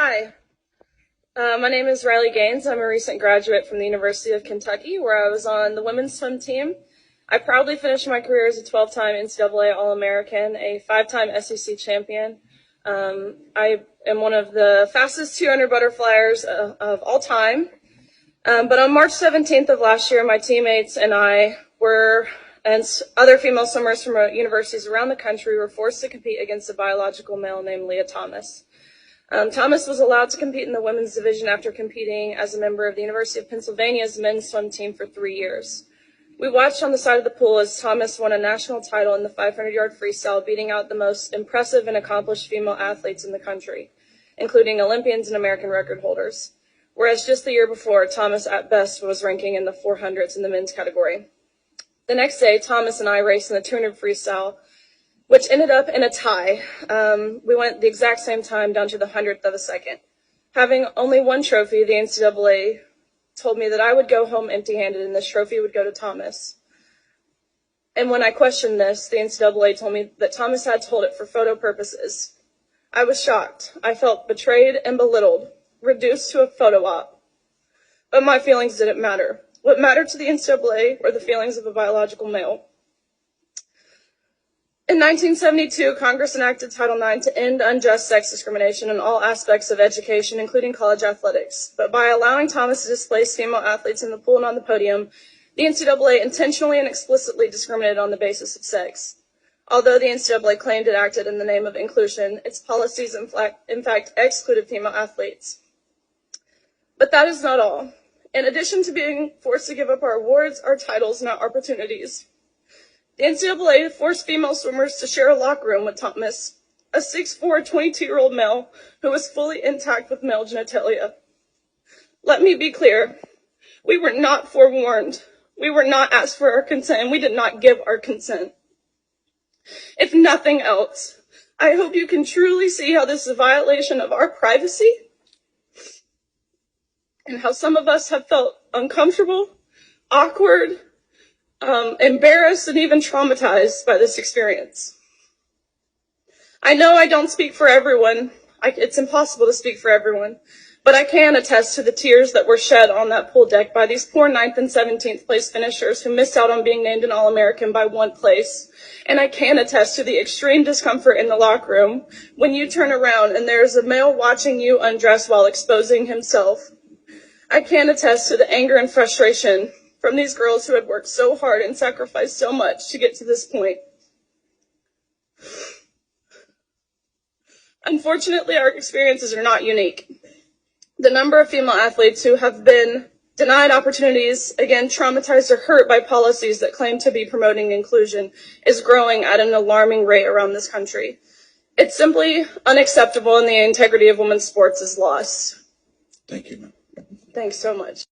Hi, my name is Riley Gaines. I'm a recent graduate from the University of Kentucky, where I was on the women's swim team. I proudly finished my career as a 12-time NCAA All-American, a 5-time SEC champion. I am one of the fastest 200 butterflyers of all time. But on March 17th of last year, my teammates and I and other female swimmers from universities around the country were forced to compete against a biological male named Lia Thomas. Thomas was allowed to compete in the women's division after competing as a member of the University of Pennsylvania's men's swim team for 3 years. We watched on the side of the pool as Thomas won a national title in the 500-yard freestyle, beating out the most impressive and accomplished female athletes in the country, including Olympians and American record holders. Whereas just the year before, Thomas at best was ranking in the 400s in the men's category. The next day, Thomas and I raced in the 200 freestyle, which ended up in a tie. We went the exact same time down to the 100th of a second. Having only one trophy, the NCAA told me that I would go home empty-handed and this trophy would go to Thomas. And when I questioned this, the NCAA told me that Thomas had to hold it for photo purposes. I was shocked. I felt betrayed and belittled, reduced to a photo op. But my feelings didn't matter. What mattered to the NCAA were the feelings of a biological male. In 1972, Congress enacted Title IX to end unjust sex discrimination in all aspects of education, including college athletics. But by allowing Thomas to displace female athletes in the pool and on the podium, the NCAA intentionally and explicitly discriminated on the basis of sex. Although the NCAA claimed it acted in the name of inclusion, its policies in fact excluded female athletes. But that is not all. In addition to being forced to give up our awards, our titles, and our opportunities, the NCAA forced female swimmers to share a locker room with Thomas, a 6'4", 22-year-old male who was fully intact with male genitalia. Let me be clear. We were not forewarned. We were not asked for our consent, and we did not give our consent. If nothing else, I hope you can truly see how this is a violation of our privacy and how some of us have felt uncomfortable, awkward, embarrassed, and even traumatized by this experience. I know I don't speak for everyone. It's impossible to speak for everyone, but I can attest to the tears that were shed on that pool deck by these poor 9th and 17th place finishers who missed out on being named an All-American by 1 place. And I can attest to the extreme discomfort in the locker room when you turn around and there's a male watching you undress while exposing himself. I can attest to the anger and frustration from these girls who had worked so hard and sacrificed so much to get to this point. Unfortunately, our experiences are not unique. The number of female athletes who have been denied opportunities, again, traumatized or hurt by policies that claim to be promoting inclusion, is growing at an alarming rate around this country. It's simply unacceptable, and the integrity of women's sports is lost. Thank you, ma'am. Thanks so much.